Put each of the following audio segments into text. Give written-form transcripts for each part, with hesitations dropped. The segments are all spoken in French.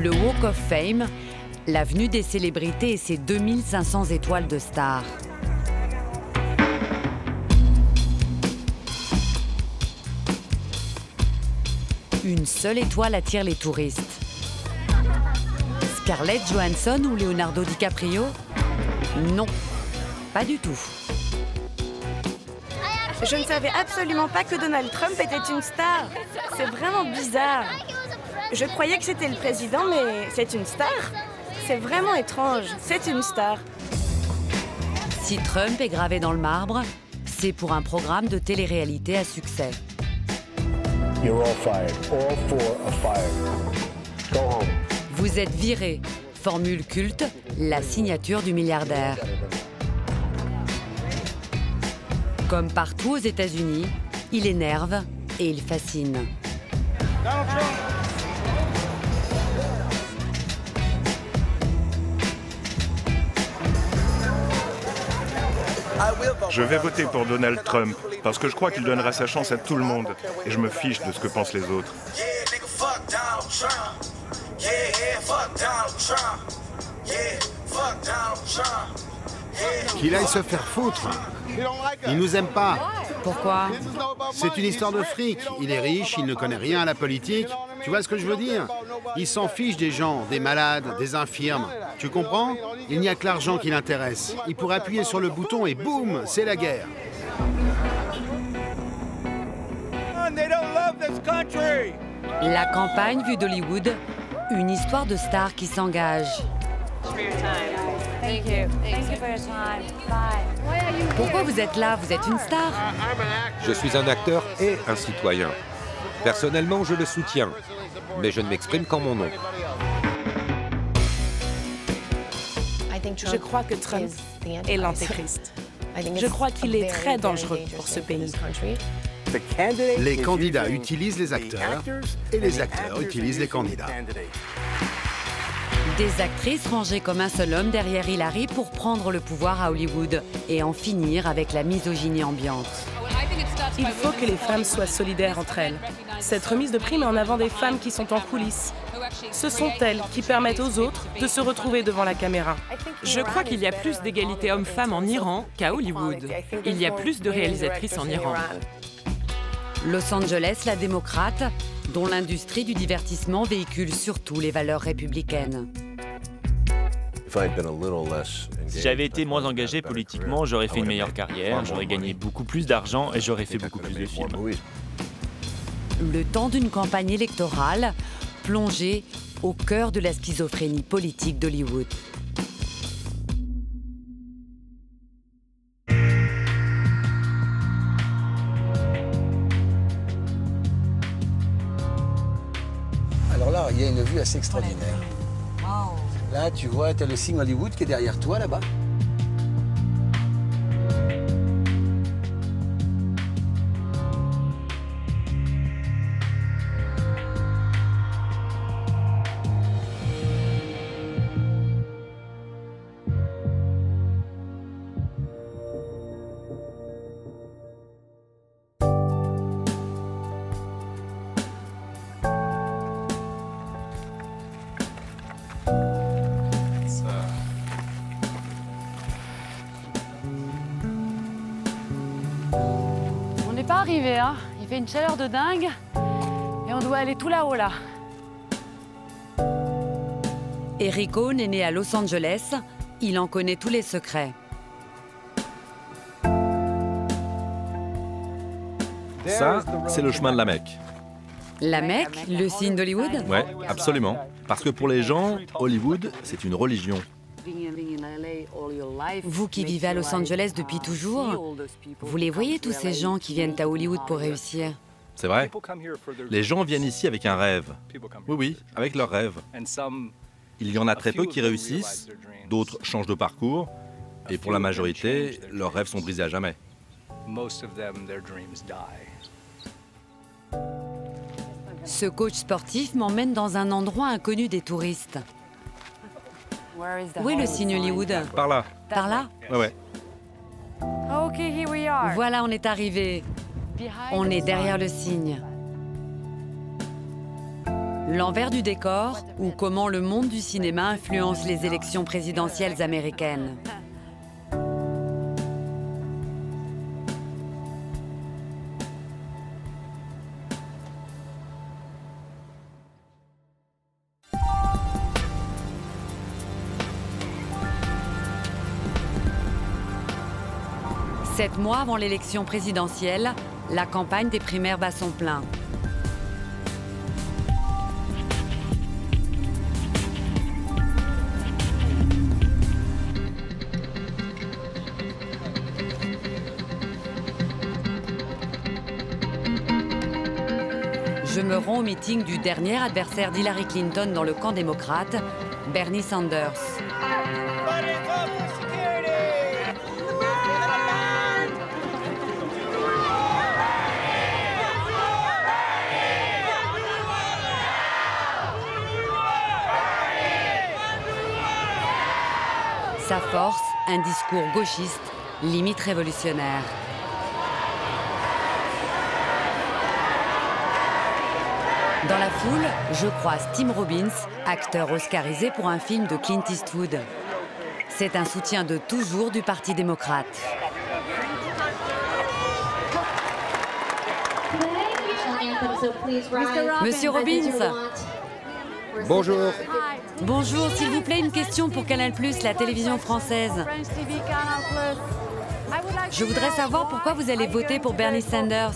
Le Walk of Fame, l'avenue des célébrités et ses 2500 étoiles de stars. Une seule étoile attire les touristes. Scarlett Johansson ou Leonardo DiCaprio? Non, pas du tout. Je ne savais absolument pas que Donald Trump était une star. C'est vraiment bizarre. Je croyais que c'était le président, mais c'est une star. C'est vraiment étrange. C'est une star. Si Trump est gravé dans le marbre, c'est pour un programme de télé-réalité à succès. You're all fired. All four are fired. Go home. Vous êtes viré. Formule culte, la signature du milliardaire. Comme partout aux États-Unis, il énerve et il fascine. Je vais voter pour Donald Trump parce que je crois qu'il donnera sa chance à tout le monde et je me fiche de ce que pensent les autres. Qu'il aille se faire foutre. Il nous aime pas. Pourquoi? C'est une histoire de fric. Il est riche, il ne connaît rien à la politique. Tu vois ce que je veux dire? Il s'en fiche des gens, des malades, des infirmes. Tu comprends? Il n'y a que l'argent qui l'intéresse. Il pourrait appuyer sur le bouton et boum, c'est la guerre. La campagne vue d'Hollywood, une histoire de stars qui s'engage. Pourquoi vous êtes là? Vous êtes une star? Je suis un acteur et un citoyen. Personnellement, je le soutiens, mais je ne m'exprime qu'en mon nom. Je crois que Trump est l'antéchrist. Je crois qu'il est très dangereux pour ce pays. Les candidats utilisent les acteurs et les acteurs utilisent les candidats. Des actrices rangées comme un seul homme derrière Hillary pour prendre le pouvoir à Hollywood et en finir avec la misogynie ambiante. Il faut que les femmes soient solidaires entre elles. Cette remise de prix met en avant des femmes qui sont en coulisses. Ce sont elles qui permettent aux autres de se retrouver devant la caméra. Je crois qu'il y a plus d'égalité homme-femme en Iran qu'à Hollywood. Il y a plus de réalisatrices en Iran. Los Angeles, la démocrate, dont l'industrie du divertissement véhicule surtout les valeurs républicaines. Si j'avais été moins engagé politiquement, j'aurais fait une meilleure carrière, j'aurais gagné beaucoup plus d'argent et j'aurais fait beaucoup plus de films. Le temps d'une campagne électorale, plongée au cœur de la schizophrénie politique d'Hollywood. Alors là, il y a une vue assez extraordinaire. Là, tu vois, tu as le signe Hollywood qui est derrière toi, là-bas. On n'est pas arrivé, hein. Il fait une chaleur de dingue et on doit aller tout là-haut, là. Eric Cohn est né à Los Angeles. Il en connaît tous les secrets. Ça, c'est le chemin de la Mecque. La Mecque, le signe d'Hollywood? Ouais, absolument. Parce que pour les gens, Hollywood, c'est une religion. Vous qui vivez à Los Angeles depuis toujours, vous les voyez tous ces gens qui viennent à Hollywood pour réussir? C'est vrai. Les gens viennent ici avec un rêve. Oui, oui, avec leur rêve. Il y en a très peu qui réussissent, d'autres changent de parcours, et pour la majorité, leurs rêves sont brisés à jamais. Ce coach sportif m'emmène dans un endroit inconnu des touristes. Où est le signe Hollywood? Par là. Par là? Ouais, ouais. Voilà, on est arrivé. On est derrière le signe. L'envers du décor ou comment le monde du cinéma influence les élections présidentielles américaines. Sept mois avant l'élection présidentielle, la campagne des primaires bat son plein. Je me rends au meeting du dernier adversaire d'Hillary Clinton dans le camp démocrate, Bernie Sanders. Sa force, un discours gauchiste, limite révolutionnaire. Dans la foule, je croise Tim Robbins, acteur oscarisé pour un film de Clint Eastwood. C'est un soutien de toujours du Parti démocrate. Monsieur Robbins. Bonjour. Bonjour, s'il vous plaît, une question pour Canal+, la télévision française. Je voudrais savoir pourquoi vous allez voter pour Bernie Sanders.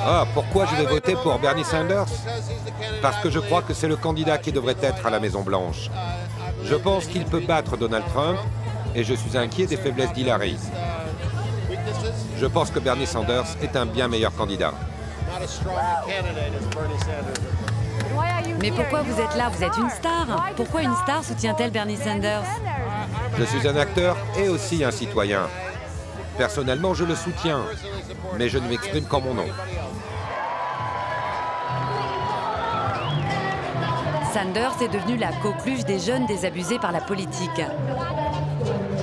Ah, pourquoi je vais voter pour Bernie Sanders? Parce que je crois que c'est le candidat qui devrait être à la Maison-Blanche. Je pense qu'il peut battre Donald Trump et je suis inquiet des faiblesses d'Hillary. Je pense que Bernie Sanders est un bien meilleur candidat. Mais pourquoi vous êtes là? Vous êtes une star. Pourquoi une star soutient-elle Bernie Sanders? Je suis un acteur et aussi un citoyen. Personnellement, je le soutiens, mais je ne m'exprime qu'en mon nom. Sanders est devenue la coqueluche des jeunes désabusés par la politique.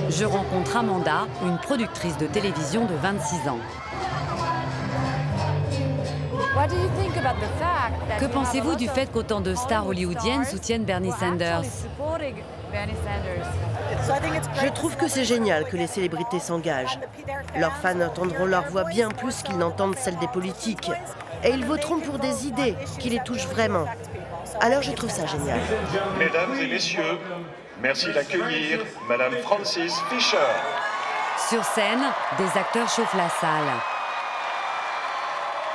Je rencontre Amanda, une productrice de télévision de 26 ans. Que pensez-vous du fait qu'autant de stars hollywoodiennes soutiennent Bernie Sanders? Je trouve que c'est génial que les célébrités s'engagent. Leurs fans entendront leur voix bien plus qu'ils n'entendent celle des politiques. Et ils voteront pour des idées qui les touchent vraiment. Alors je trouve ça génial. Mesdames et messieurs, merci d'accueillir Madame Frances Fisher. Sur scène, des acteurs chauffent la salle.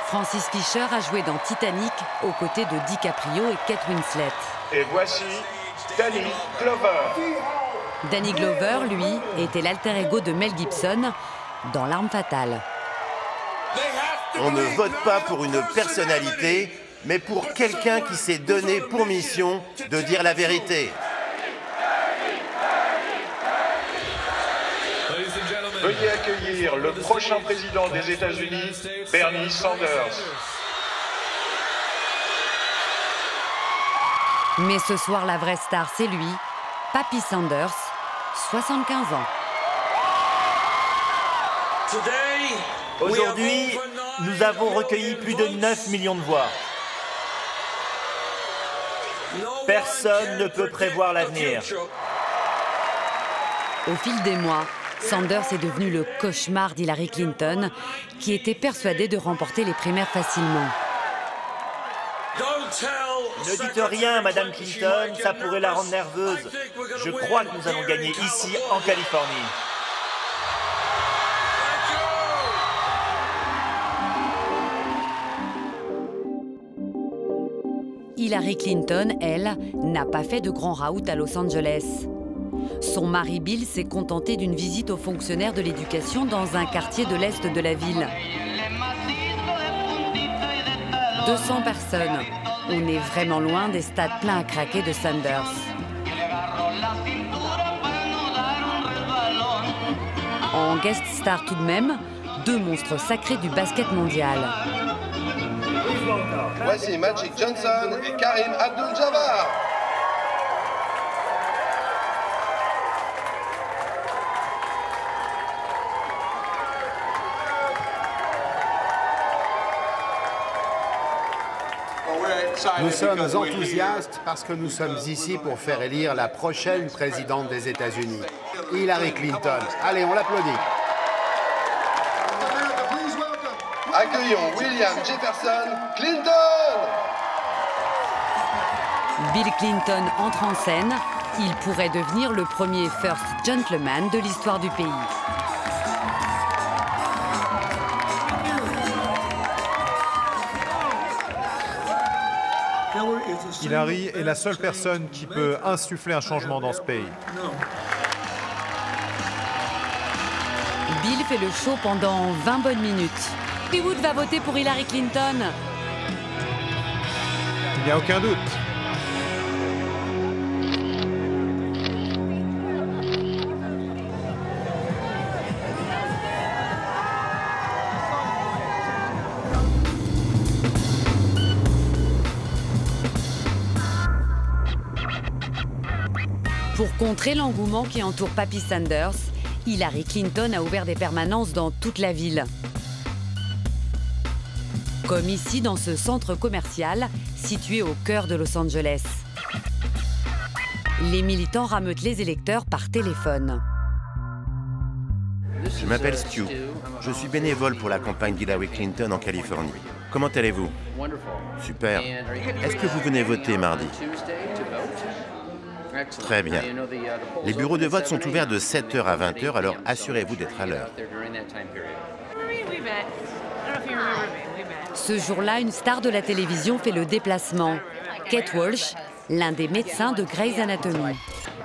Frances Fisher a joué dans Titanic aux côtés de DiCaprio et Kate Winslet. Et voici Danny Glover. Danny Glover, lui, était l'alter ego de Mel Gibson dans L'Arme fatale. On ne vote pas pour une personnalité, mais pour quelqu'un qui s'est donné pour mission de dire la vérité. Veuillez accueillir le prochain président des États-Unis, Bernie Sanders. Mais ce soir, la vraie star, c'est lui, Papy Sanders, 75 ans. Aujourd'hui, nous avons recueilli plus de 9 millions de voix. Personne ne peut prévoir l'avenir. Au fil des mois, Sanders est devenu le cauchemar d'Hillary Clinton, qui était persuadée de remporter les primaires facilement. Ne dites rien, Madame Clinton, ça pourrait la rendre nerveuse. Je crois que nous allons gagner ici, en Californie. Hillary Clinton, elle, n'a pas fait de grand raout à Los Angeles. Son mari Bill s'est contenté d'une visite aux fonctionnaires de l'éducation dans un quartier de l'est de la ville. 200 personnes. On est vraiment loin des stades pleins à craquer de Sanders. En guest star tout de même, deux monstres sacrés du basket mondial. Voici Magic Johnson et Karim Abdul-Jabbar. Nous sommes enthousiastes parce que nous sommes ici pour faire élire la prochaine présidente des États-Unis, Hillary Clinton. Allez, on l'applaudit. Accueillons William Jefferson Clinton. Bill Clinton entre en scène. Il pourrait devenir le premier First Gentleman de l'histoire du pays. Hillary est la seule personne qui peut insuffler un changement dans ce pays. Bill fait le show pendant 20 bonnes minutes. Hollywood va voter pour Hillary Clinton. Il n'y a aucun doute. Pour contrer l'engouement qui entoure Papy Sanders, Hillary Clinton a ouvert des permanences dans toute la ville. Comme ici dans ce centre commercial situé au cœur de Los Angeles. Les militants rameutent les électeurs par téléphone. Je m'appelle Stu. Je suis bénévole pour la campagne d'Hillary Clinton en Californie. Comment allez-vous? Super. Est-ce que vous venez voter mardi? Très bien. Les bureaux de vote sont ouverts de 7h à 20h, alors assurez-vous d'être à l'heure. Ce jour-là, une star de la télévision fait le déplacement. Kate Walsh, l'un des médecins de Grey's Anatomy.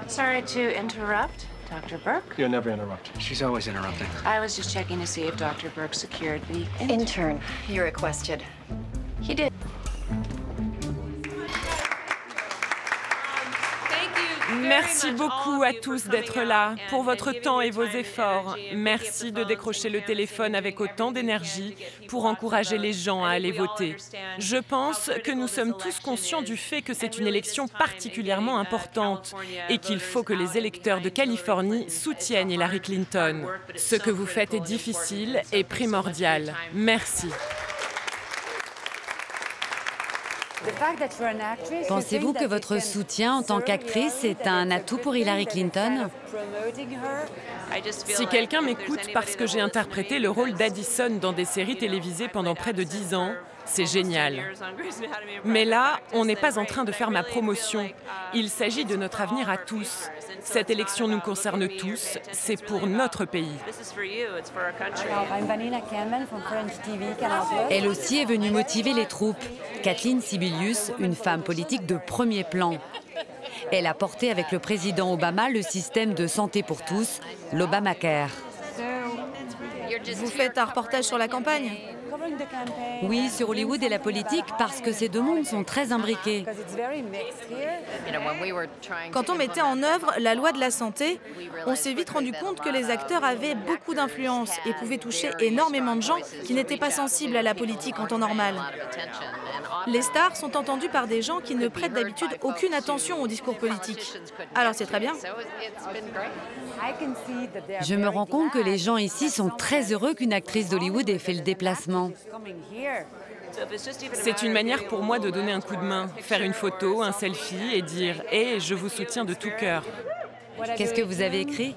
Sorry to interrupt, Dr. Burke. You're never interrupted. She's always interrupting. I was just checking to see if Dr. Burke secured the intern you requested. He did. Merci beaucoup à tous d'être là, pour votre temps et vos efforts. Merci de décrocher le téléphone avec autant d'énergie pour encourager les gens à aller voter. Je pense que nous sommes tous conscients du fait que c'est une élection particulièrement importante et qu'il faut que les électeurs de Californie soutiennent Hillary Clinton. Ce que vous faites est difficile et primordial. Merci. Pensez-vous que votre soutien en tant qu'actrice est un atout pour Hillary Clinton? Si quelqu'un m'écoute parce que j'ai interprété le rôle d'Addison dans des séries télévisées pendant près de 10 ans, c'est génial. Mais là, on n'est pas en train de faire ma promotion. Il s'agit de notre avenir à tous. Cette élection nous concerne tous. C'est pour notre pays. Elle aussi est venue motiver les troupes. Kathleen Sebelius, une femme politique de premier plan. Elle a porté avec le président Obama le système de santé pour tous, l'Obamacare. Vous faites un reportage sur la campagne? Oui, sur Hollywood et la politique, parce que ces deux mondes sont très imbriqués. Quand on mettait en œuvre la loi de la santé, on s'est vite rendu compte que les acteurs avaient beaucoup d'influence et pouvaient toucher énormément de gens qui n'étaient pas sensibles à la politique en temps normal. Les stars sont entendues par des gens qui ne prêtent d'habitude aucune attention au discours politique. Alors c'est très bien. Je me rends compte que les gens ici sont très heureux qu'une actrice d'Hollywood ait fait le déplacement. C'est une manière pour moi de donner un coup de main, faire une photo, un selfie et dire « Hey, je vous soutiens de tout cœur ». Qu'est-ce que vous avez écrit?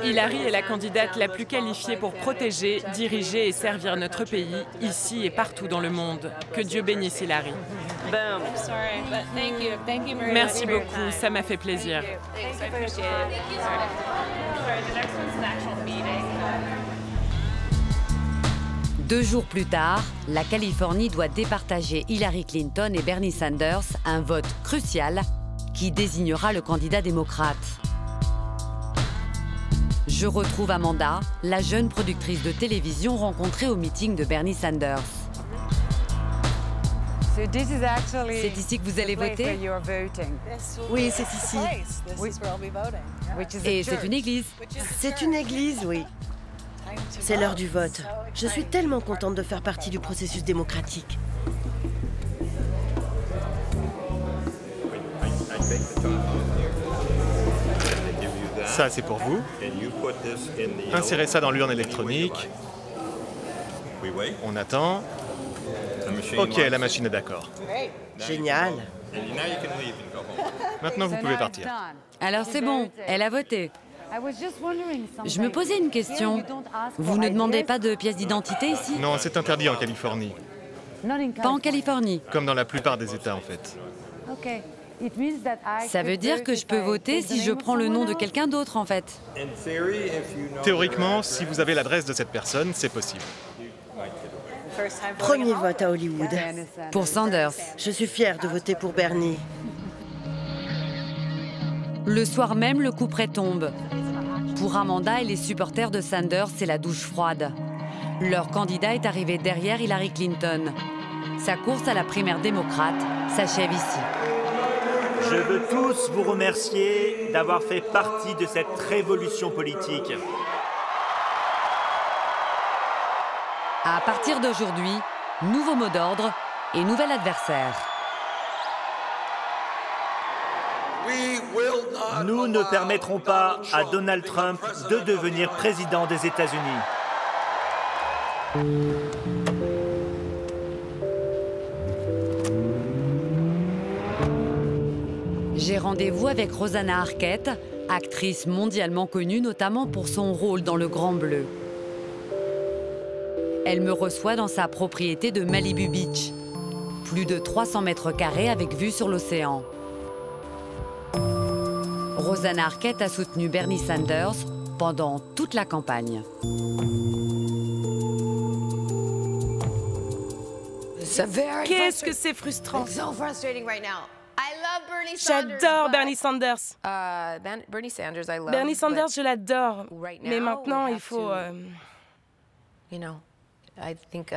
Hillary est la candidate la plus qualifiée pour protéger, diriger et servir notre pays, ici et partout dans le monde. Que Dieu bénisse Hillary. Merci beaucoup, ça m'a fait plaisir. Deux jours plus tard, la Californie doit départager Hillary Clinton et Bernie Sanders, un vote crucial qui désignera le candidat démocrate. Je retrouve Amanda, la jeune productrice de télévision rencontrée au meeting de Bernie Sanders. C'est ici que vous allez voter? Oui, c'est ici. Et c'est une église? C'est une église, oui. C'est l'heure du vote. Je suis tellement contente de faire partie du processus démocratique. Ça, c'est pour vous. Insérez ça dans l'urne électronique. On attend. Ok, la machine est d'accord. Génial. Maintenant, vous pouvez partir. Alors c'est bon, elle a voté. Je me posais une question. Vous ne demandez pas de pièce d'identité ici? Non, c'est interdit en Californie. Pas en Californie. Comme dans la plupart des États, en fait. Ça veut dire que je peux voter si je prends le nom de quelqu'un d'autre, en fait. Théoriquement, si vous avez l'adresse de cette personne, c'est possible. Premier vote à Hollywood. Pour Sanders. Je suis fière de voter pour Bernie. Le soir même, le coup près tombe. Pour Amanda et les supporters de Sanders, c'est la douche froide. Leur candidat est arrivé derrière Hillary Clinton. Sa course à la primaire démocrate s'achève ici. Je veux tous vous remercier d'avoir fait partie de cette révolution politique. À partir d'aujourd'hui, nouveau mot d'ordre et nouvel adversaire. Nous ne permettrons pas à Donald Trump de devenir président des États-Unis. J'ai rendez-vous avec Rosanna Arquette, actrice mondialement connue notamment pour son rôle dans Le Grand Bleu. Elle me reçoit dans sa propriété de Malibu Beach. Plus de 300 mètres carrés avec vue sur l'océan. Rosanna Arquette a soutenu Bernie Sanders pendant toute la campagne. Qu'est-ce que c'est frustrant! J'adore Bernie Sanders. Bernie Sanders, je l'adore. Mais maintenant, il faut...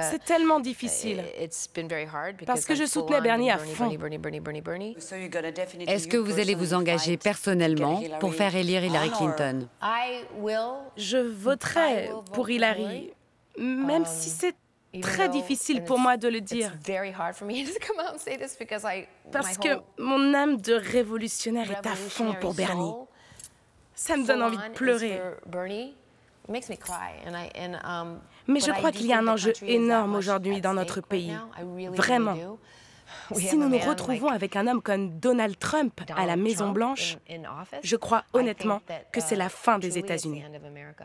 C'est tellement difficile. Parce que je soutenais Bernie à fond. Est-ce que vous allez vous engager personnellement pour faire élire Hillary Clinton? Je voterai pour Hillary, même si c'est très difficile pour moi de le dire. Parce que mon âme de révolutionnaire est à fond pour Bernie. Ça me donne envie de pleurer. Mais je crois qu'il y a un enjeu énorme aujourd'hui dans notre pays. Vraiment. Si nous nous retrouvons avec un homme comme Donald Trump à la Maison-Blanche, je crois honnêtement que c'est la fin des États-Unis.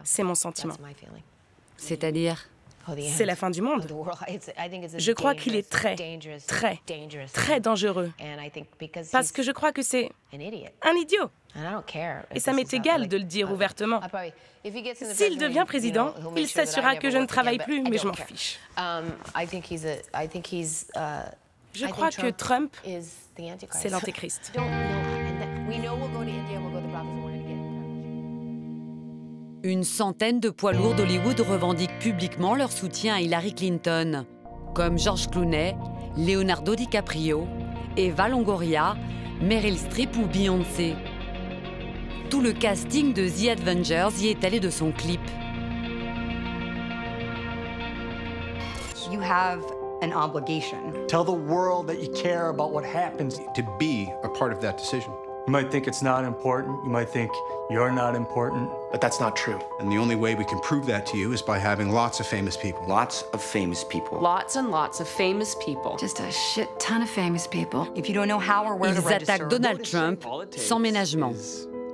C'est mon sentiment. C'est-à-dire? C'est la fin du monde. Je crois qu'il est très dangereux. Parce que je crois que c'est un idiot. Et ça m'est égal de le dire ouvertement. S'il devient président, il s'assurera que je ne travaille plus, mais je m'en fiche. Je crois que Trump, c'est l'antéchrist. Une centaine de poids lourds d'Hollywood revendiquent publiquement leur soutien à Hillary Clinton, comme George Clooney, Leonardo DiCaprio, Eva Longoria, Meryl Streep ou Beyoncé. Tout le casting de The Avengers y est allé de son clip. You have an obligation. Tell the world that you care about what happens. To be a part of that decision. You might think it's not important. You might think you're not important. But that's not true. And the only way we can prove that to you is by having lots of famous people. Lots of famous people. Lots and lots of famous people. Just a shit ton of famous people. If you don't know how or where to Ils register. attaquent Donald Trump sans ménagement.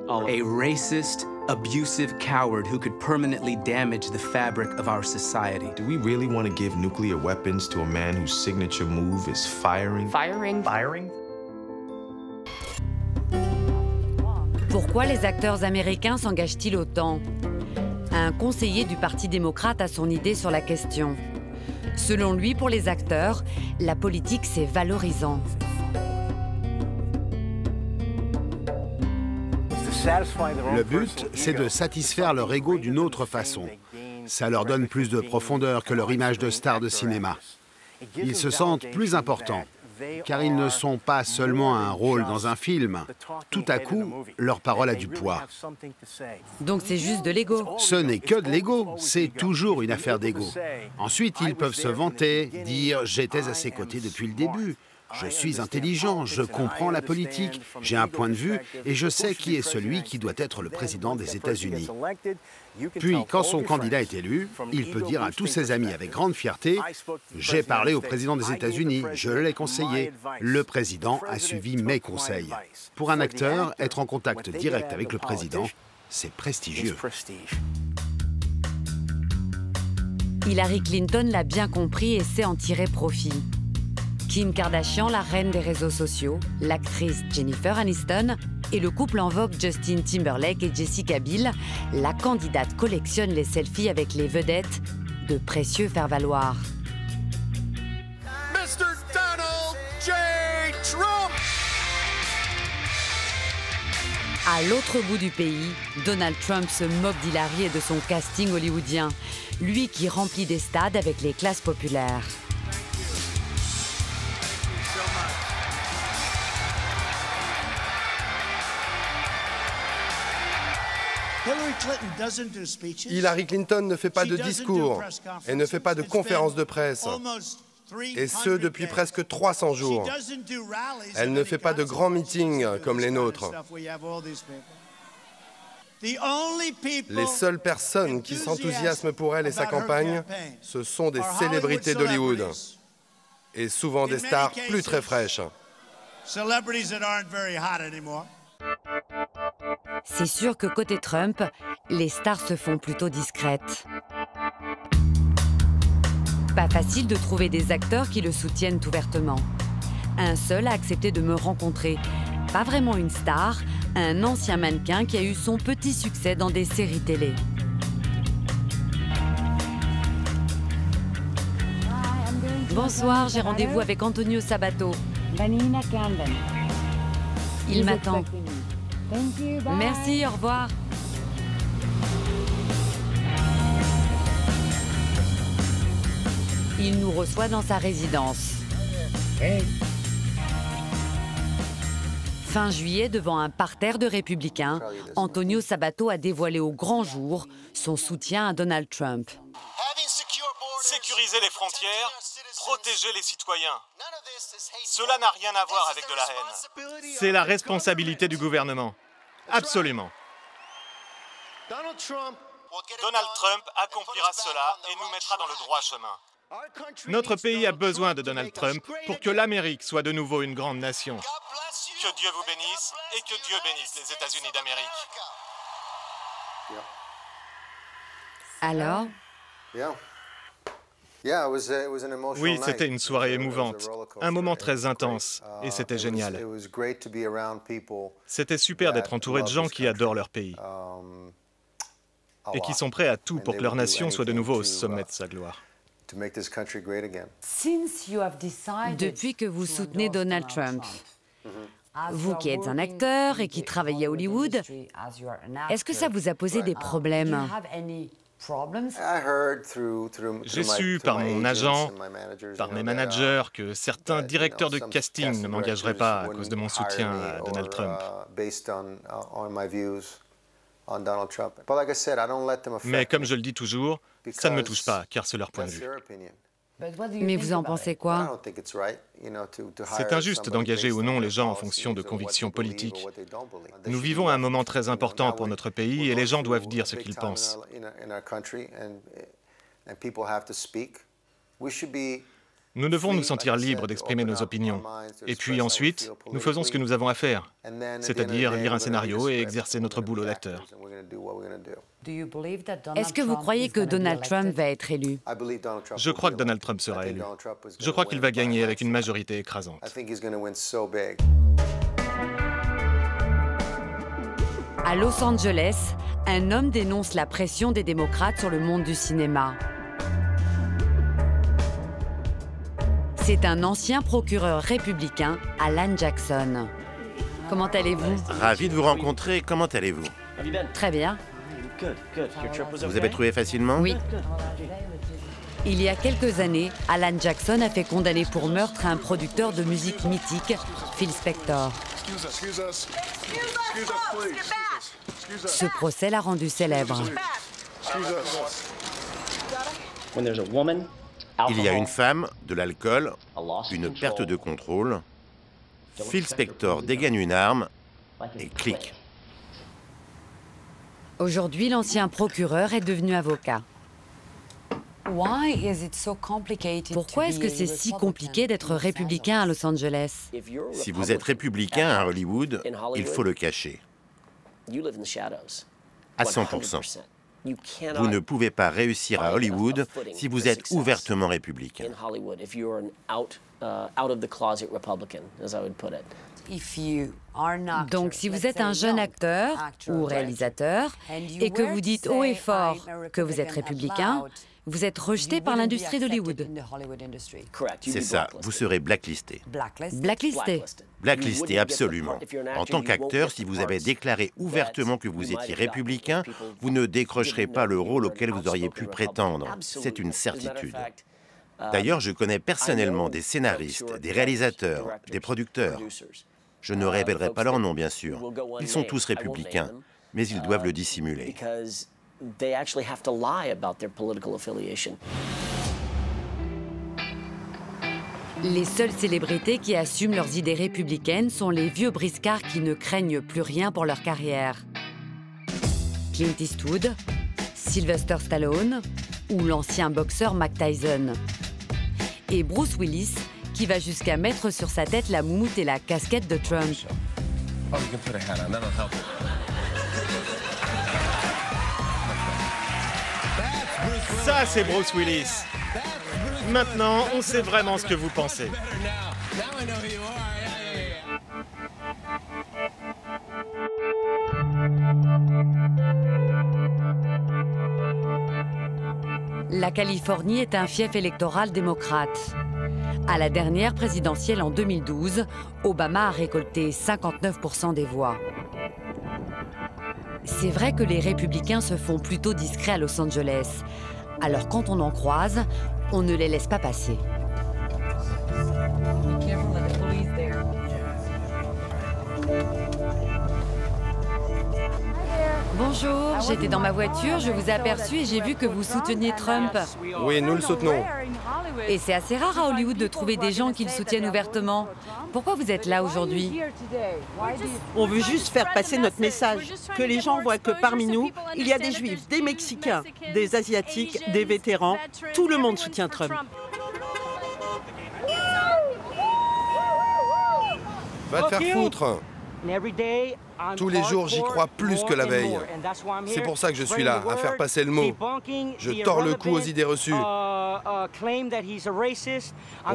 A racist, abusive coward who could permanently damage the fabric of our society. Do we really want to give nuclear weapons to a man whose signature move is firing? Firing? Pourquoi les acteurs américains s'engagent-ils autant? Un conseiller du Parti démocrate a son idée sur la question. Selon lui, pour les acteurs, la politique, c'est valorisant. Le but, c'est de satisfaire leur ego d'une autre façon. Ça leur donne plus de profondeur que leur image de star de cinéma. Ils se sentent plus importants, car ils ne sont pas seulement un rôle dans un film. Tout à coup, leur parole a du poids. Donc c'est juste de l'ego. Ce n'est que de l'ego, c'est toujours une affaire d'ego. Ensuite, ils peuvent se vanter, dire « j'étais à ses côtés depuis le début ». Je suis intelligent, je comprends la politique, j'ai un point de vue et je sais qui est celui qui doit être le président des États-Unis. Puis, quand son candidat est élu, il peut dire à tous ses amis avec grande fierté « J'ai parlé au président des États-Unis, je l'ai conseillé, le président a suivi mes conseils ». Pour un acteur, être en contact direct avec le président, c'est prestigieux. Hillary Clinton l'a bien compris et sait en tirer profit. Kim Kardashian, la reine des réseaux sociaux, l'actrice Jennifer Aniston et le couple en vogue Justin Timberlake et Jessica Biel, la candidate collectionne les selfies avec les vedettes, de précieux faire-valoir. Mr. Donald J. Trump! À l'autre bout du pays, Donald Trump se moque d'Hillary et de son casting hollywoodien, lui qui remplit des stades avec les classes populaires. Hillary Clinton ne fait pas de discours et ne fait pas de conférences de presse, et ce depuis presque 300 jours. Elle ne fait pas de grands meetings comme les nôtres. Les seules personnes qui s'enthousiasment pour elle et sa campagne, ce sont des célébrités d'Hollywood, et souvent des stars plus très fraîches. C'est sûr que côté Trump, les stars se font plutôt discrètes. Pas facile de trouver des acteurs qui le soutiennent ouvertement. Un seul a accepté de me rencontrer. Pas vraiment une star, un ancien mannequin qui a eu son petit succès dans des séries télé. Bonsoir, j'ai rendez-vous avec Antonio Sabato. Il m'attend. Merci, au revoir. Il nous reçoit dans sa résidence. Fin juillet, devant un parterre de républicains, Antonio Sabato a dévoilé au grand jour son soutien à Donald Trump. Sécuriser les frontières, protéger les citoyens. Cela n'a rien à voir avec de la haine. C'est la responsabilité du gouvernement. Absolument. Donald Trump accomplira cela et nous mettra dans le droit chemin. Notre pays a besoin de Donald Trump pour que l'Amérique soit de nouveau une grande nation. Que Dieu vous bénisse et que Dieu bénisse les États-Unis d'Amérique. Alors? Oui, c'était une soirée émouvante, un moment très intense, et c'était génial. C'était super d'être entouré de gens qui adorent leur pays et qui sont prêts à tout pour que leur nation soit de nouveau au sommet de sa gloire. Depuis que vous soutenez Donald Trump, vous qui êtes un acteur et qui travaillez à Hollywood, est-ce que ça vous a posé des problèmes? J'ai su par mon agent, par mes managers, que certains directeurs de casting ne m'engageraient pas à cause de mon soutien à Donald Trump. Mais comme je le dis toujours, ça ne me touche pas, car c'est leur point de vue. Mais vous en pensez quoi? C'est injuste d'engager ou non les gens en fonction de convictions politiques. Nous vivons un moment très important pour notre pays et les gens doivent dire ce qu'ils pensent. Nous devons nous sentir libres d'exprimer nos opinions. Et puis ensuite, nous faisons ce que nous avons à faire, c'est-à-dire lire un scénario et exercer notre boulot d'acteur. Est-ce que vous croyez que Donald Trump va être élu? Je crois que Donald Trump sera élu. Je crois qu'il va gagner avec une majorité écrasante. À Los Angeles, un homme dénonce la pression des démocrates sur le monde du cinéma. C'est un ancien procureur républicain, Alan Jackson. Comment allez-vous? Ravi de vous rencontrer. Comment allez-vous? Très bien. Vous avez trouvé facilement? Oui. Il y a quelques années, Alan Jackson a fait condamner pour meurtre un producteur de musique mythique, Phil Spector. Ce procès l'a rendu célèbre. When there's a woman Il y a une femme, de l'alcool, une perte de contrôle. Phil Spector dégaine une arme et clique. Aujourd'hui, l'ancien procureur est devenu avocat. Pourquoi est-ce que c'est si compliqué d'être républicain à Los Angeles? Si vous êtes républicain à Hollywood, il faut le cacher. À 100%. Vous ne pouvez pas réussir à Hollywood si vous êtes ouvertement républicain. Donc, si vous êtes un jeune acteur ou réalisateur et que vous dites haut et fort que vous êtes républicain, vous êtes rejeté par l'industrie d'Hollywood. C'est ça, vous serez blacklisté. Blacklisté. Blacklisté, absolument. En tant qu'acteur, si vous avez déclaré ouvertement que vous étiez républicain, vous ne décrocherez pas le rôle auquel vous auriez pu prétendre. C'est une certitude. D'ailleurs, je connais personnellement des scénaristes, des réalisateurs, des producteurs. Je ne révélerai pas leur nom, bien sûr. Ils sont tous républicains, mais ils doivent le dissimuler. Les seules célébrités qui assument leurs idées républicaines sont les vieux briscards qui ne craignent plus rien pour leur carrière. Clint Eastwood, Sylvester Stallone ou l'ancien boxeur Mike Tyson. Et Bruce Willis, qui va jusqu'à mettre sur sa tête la moumoute et la casquette de Trump. Ça, c'est Bruce Willis. Maintenant, on sait vraiment ce que vous pensez. La Californie est un fief électoral démocrate. À la dernière présidentielle en 2012, Obama a récolté 59% des voix. C'est vrai que les républicains se font plutôt discrets à Los Angeles. Alors quand on en croise, on ne les laisse pas passer. Bonjour, j'étais dans ma voiture, je vous ai aperçu et j'ai vu que vous souteniez Trump. Oui, nous le soutenons. Et c'est assez rare à Hollywood de trouver des gens qui le soutiennent ouvertement. Pourquoi vous êtes là aujourd'hui? On veut juste faire passer notre message, que les gens voient que parmi nous, il y a des Juifs, des Mexicains, des Asiatiques, des vétérans. Tout le monde soutient Trump. Va te faire foutre. Tous les jours, j'y crois plus que la veille. C'est pour ça que je suis là, à faire passer le mot. Je tords le cou aux idées reçues. On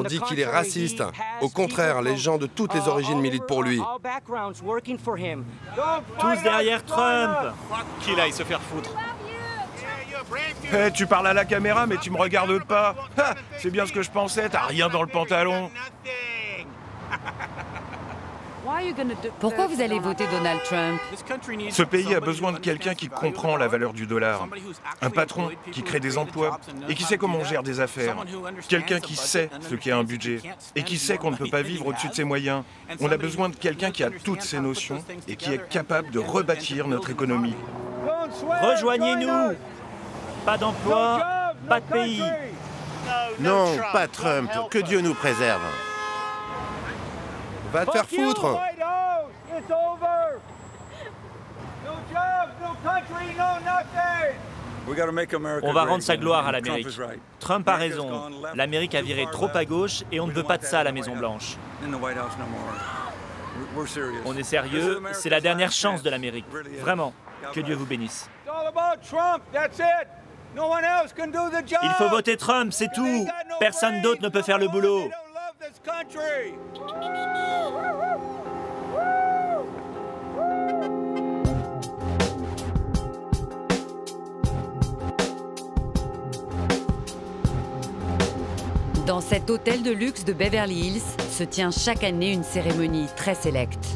dit qu'il est raciste. Au contraire, les gens de toutes les origines militent pour lui. Tous derrière Trump. Qu'il aille se faire foutre. Hey, tu parles à la caméra, mais tu me regardes pas. C'est bien ce que je pensais, t'as rien dans le pantalon. Pourquoi vous allez voter Donald Trump? Ce pays a besoin de quelqu'un qui comprend la valeur du dollar. Un patron qui crée des emplois et qui sait comment on gère des affaires. Quelqu'un qui sait ce qu'est un budget et qui sait qu'on ne peut pas vivre au-dessus de ses moyens. On a besoin de quelqu'un qui a toutes ces notions et qui est capable de rebâtir notre économie. Rejoignez-nous! Pas d'emploi, pas de pays. Non, pas Trump, que Dieu nous préserve. Va te faire foutre! On va rendre sa gloire à l'Amérique. Trump a raison. L'Amérique a viré trop à gauche et on ne veut pas de ça à la Maison-Blanche. On est sérieux, c'est la dernière chance de l'Amérique. Vraiment. Que Dieu vous bénisse. Il faut voter Trump, c'est tout. Personne d'autre ne peut faire le boulot. Dans cet hôtel de luxe de Beverly Hills se tient chaque année une cérémonie très sélecte.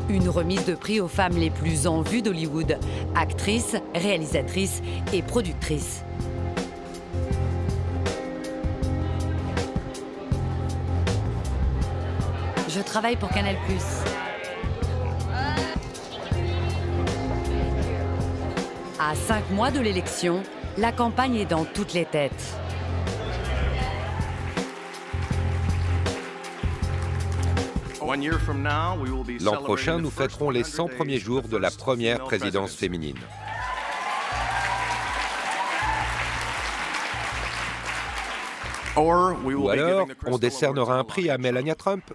Une remise de prix aux femmes les plus en vue d'Hollywood, actrices, réalisatrices et productrices. Je travaille pour Canal+. À 5 mois de l'élection, la campagne est dans toutes les têtes. L'an prochain, nous fêterons les 100 premiers jours de la première présidence féminine. Ou alors, on décernera un prix à Melania Trump.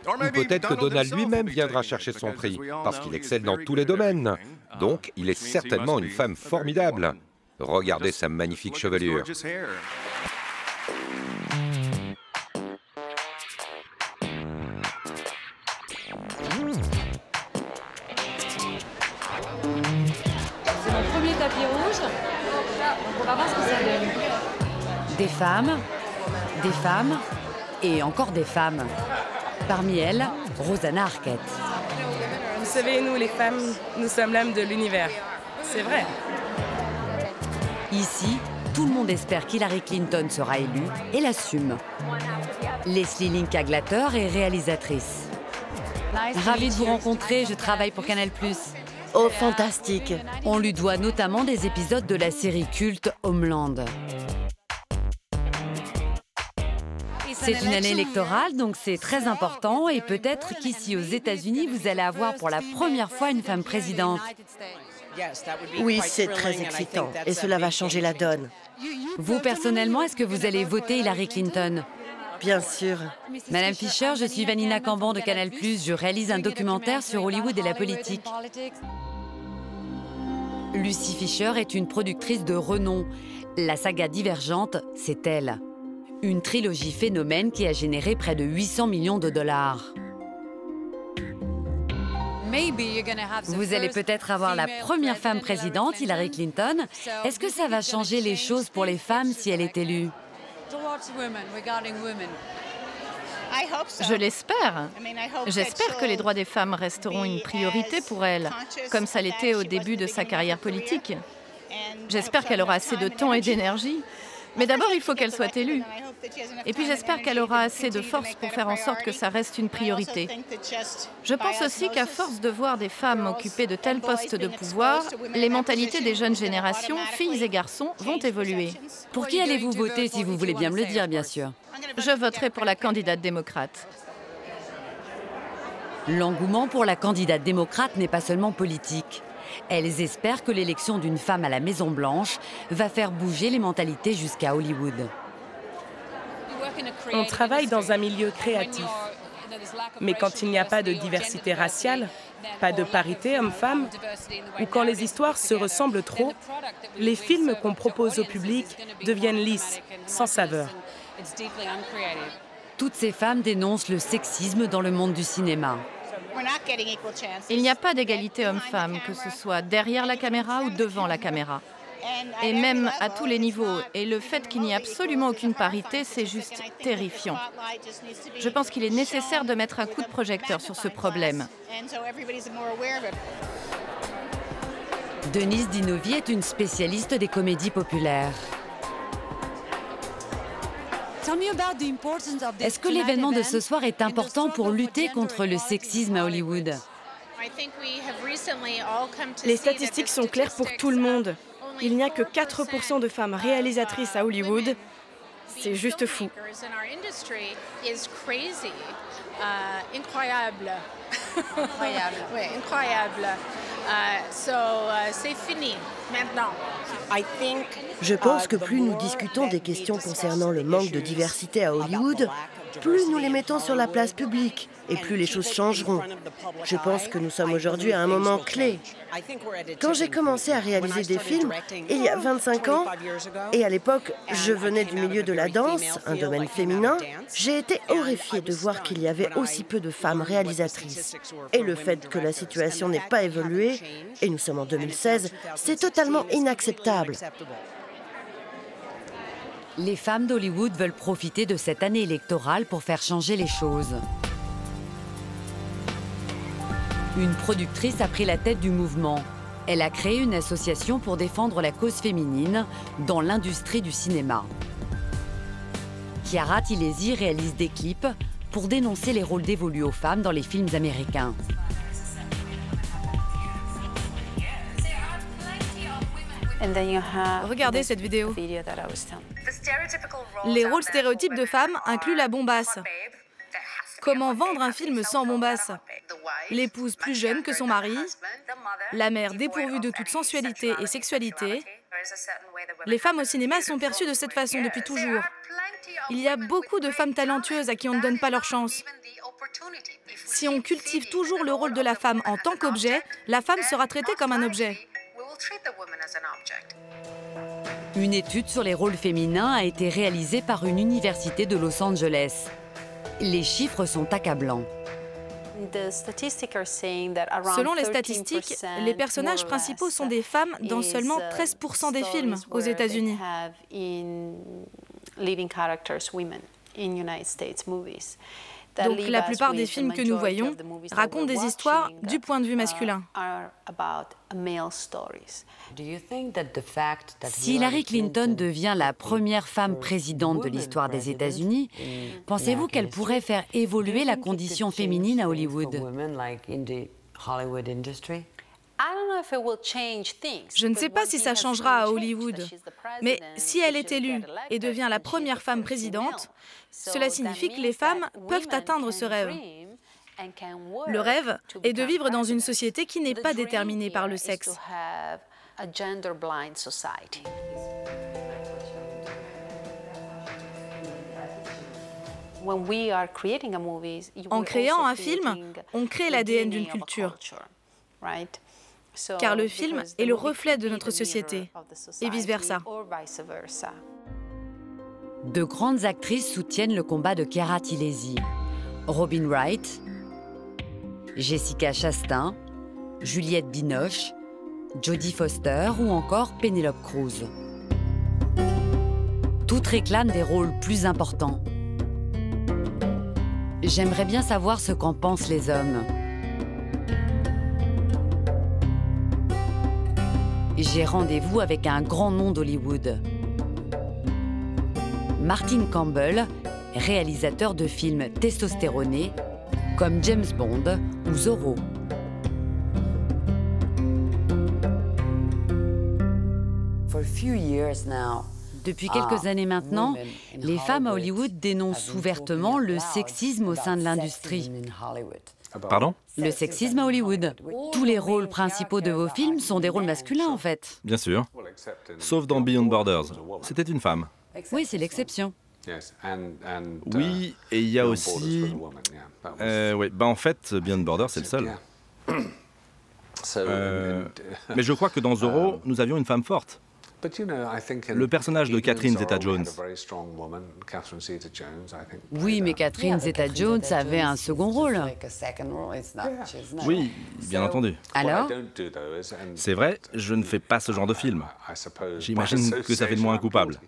Ou peut-être que Donald lui-même viendra chercher son prix, parce qu'il excelle dans tous les domaines. Donc, il est certainement une femme formidable. Regardez sa magnifique chevelure. C'est mon premier tapis rouge. On va voir ce que ça donne. Des femmes et encore des femmes. Parmi elles, Rosanna Arquette. Vous savez, nous les femmes, nous sommes l'âme de l'univers. C'est vrai. Ici, tout le monde espère qu'Hillary Clinton sera élue et l'assume. Leslie Linka-Glatter est réalisatrice. Ravie de vous rencontrer, je travaille pour Canal+. Oh, fantastique. On lui doit notamment des épisodes de la série culte Homeland. C'est une année électorale, donc c'est très important et peut-être qu'ici aux États-Unis, vous allez avoir pour la première fois une femme présidente. Oui, c'est très excitant et cela va changer la donne. Vous, personnellement, est-ce que vous allez voter Hillary Clinton? Bien sûr. Madame Fisher, je suis Vanina Camban de Canal+. Je réalise un documentaire sur Hollywood et la politique. Lucy Fisher est une productrice de renom. La saga Divergente, c'est elle. Une trilogie phénomène qui a généré près de 800 millions de dollars. Vous allez peut-être avoir la première femme présidente, Hillary Clinton. Est-ce que ça va changer les choses pour les femmes si elle est élue? Je l'espère. J'espère que les droits des femmes resteront une priorité pour elle, comme ça l'était au début de sa carrière politique. J'espère qu'elle aura assez de temps et d'énergie. Mais d'abord, il faut qu'elle soit élue. Et puis j'espère qu'elle aura assez de force pour faire en sorte que ça reste une priorité. Je pense aussi qu'à force de voir des femmes occuper de tels postes de pouvoir, les mentalités des jeunes générations, filles et garçons, vont évoluer. Pour qui allez-vous voter, si vous voulez bien me le dire, bien sûr? Je voterai pour la candidate démocrate. L'engouement pour la candidate démocrate n'est pas seulement politique. Elles espèrent que l'élection d'une femme à la Maison-Blanche va faire bouger les mentalités jusqu'à Hollywood. On travaille dans un milieu créatif. Mais quand il n'y a pas de diversité raciale, pas de parité homme-femme, ou quand les histoires se ressemblent trop, les films qu'on propose au public deviennent lisses, sans saveur. Toutes ces femmes dénoncent le sexisme dans le monde du cinéma. Il n'y a pas d'égalité homme-femme, que ce soit derrière la caméra ou devant la caméra. Et même à tous les niveaux. Et le fait qu'il n'y ait absolument aucune parité, c'est juste terrifiant. Je pense qu'il est nécessaire de mettre un coup de projecteur sur ce problème. Denise Dinovi est une spécialiste des comédies populaires. Est-ce que l'événement de ce soir est important pour lutter contre le sexisme à Hollywood? Les statistiques sont claires pour tout le monde. Il n'y a que 4% de femmes réalisatrices à Hollywood. C'est juste fou. Incroyable. Oui, incroyable. C'est fini maintenant. Je pense que plus nous discutons des questions concernant le manque de diversité à Hollywood, plus nous les mettons sur la place publique et plus les choses changeront. Je pense que nous sommes aujourd'hui à un moment clé. Quand j'ai commencé à réaliser des films, il y a 25 ans, et à l'époque, je venais du milieu de la danse, un domaine féminin, j'ai été horrifiée de voir qu'il y avait aussi peu de femmes réalisatrices. Et le fait que la situation n'ait pas évolué, et nous sommes en 2016, c'est totalement inacceptable. Les femmes d'Hollywood veulent profiter de cette année électorale pour faire changer les choses. Une productrice a pris la tête du mouvement. Elle a créé une association pour défendre la cause féminine dans l'industrie du cinéma. Chiara Tilesi réalise des clips pour dénoncer les rôles dévolus aux femmes dans les films américains. Regardez cette vidéo. Les rôles stéréotypes de femmes incluent la bombasse. Comment vendre un film sans bombasse? L'épouse plus jeune que son mari, la mère dépourvue de toute sensualité et sexualité. Les femmes au cinéma sont perçues de cette façon depuis toujours. Il y a beaucoup de femmes talentueuses à qui on ne donne pas leur chance. Si on cultive toujours le rôle de la femme en tant qu'objet, la femme sera traitée comme un objet. Une étude sur les rôles féminins a été réalisée par une université de Los Angeles. Les chiffres sont accablants. Selon les statistiques, les personnages principaux sont des femmes dans seulement 13% des films aux États-Unis. Donc la plupart des films que nous voyons racontent des histoires du point de vue masculin. Si Hillary Clinton devient la première femme présidente de l'histoire des États-Unis, pensez-vous qu'elle pourrait faire évoluer la condition féminine à Hollywood? Je ne sais pas si ça changera à Hollywood, mais si elle est élue et devient la première femme présidente, cela signifie que les femmes peuvent atteindre ce rêve. Le rêve est de vivre dans une société qui n'est pas déterminée par le sexe. En créant un film, on crée l'ADN d'une culture. Car le film est le reflet de notre société, et vice-versa. De grandes actrices soutiennent le combat de Keira Tilesi. Robin Wright, Jessica Chastain, Juliette Binoche, Jodie Foster ou encore Penelope Cruz. Toutes réclament des rôles plus importants. J'aimerais bien savoir ce qu'en pensent les hommes. J'ai rendez-vous avec un grand nom d'Hollywood. Martin Campbell, réalisateur de films testostéronés comme James Bond ou Zorro. Depuis quelques années maintenant, les femmes à Hollywood dénoncent ouvertement le sexisme au sein de l'industrie. Pardon? Le sexisme à Hollywood. Tous les rôles principaux de vos films sont des rôles masculins, en fait. Bien sûr. Sauf dans Beyond Borders. C'était une femme. Oui, c'est l'exception. Oui, et il y a aussi... oui, en fait, Beyond Borders, c'est le seul. Mais je crois que dans Zorro, nous avions une femme forte. Le personnage de Catherine Zeta-Jones. Oui, mais Catherine Zeta-Jones avait un second rôle. Oui, bien entendu. Alors? C'est vrai, je ne fais pas ce genre de film. J'imagine que ça fait de moi un coupable.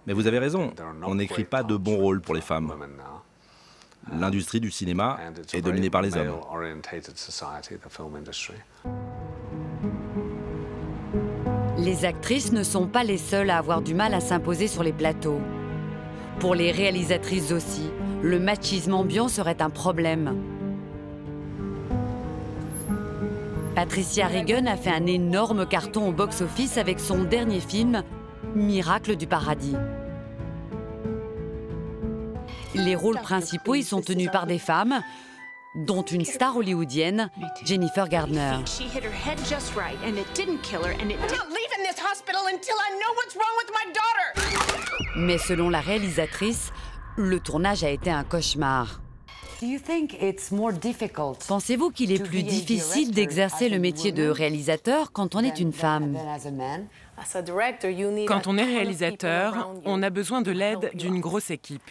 Mais vous avez raison, on n'écrit pas de bons rôles pour les femmes. L'industrie du cinéma est dominée par les hommes. Les actrices ne sont pas les seules à avoir du mal à s'imposer sur les plateaux. Pour les réalisatrices aussi, le machisme ambiant serait un problème. Patricia Regan a fait un énorme carton au box-office avec son dernier film, Miracle du paradis. Les rôles principaux y sont tenus par des femmes, dont une star hollywoodienne, Jennifer Gardner. Mais selon la réalisatrice, le tournage a été un cauchemar. Pensez-vous qu'il est plus difficile d'exercer le métier de réalisateur quand on est une femme? Quand on est réalisateur, on a besoin de l'aide d'une grosse équipe.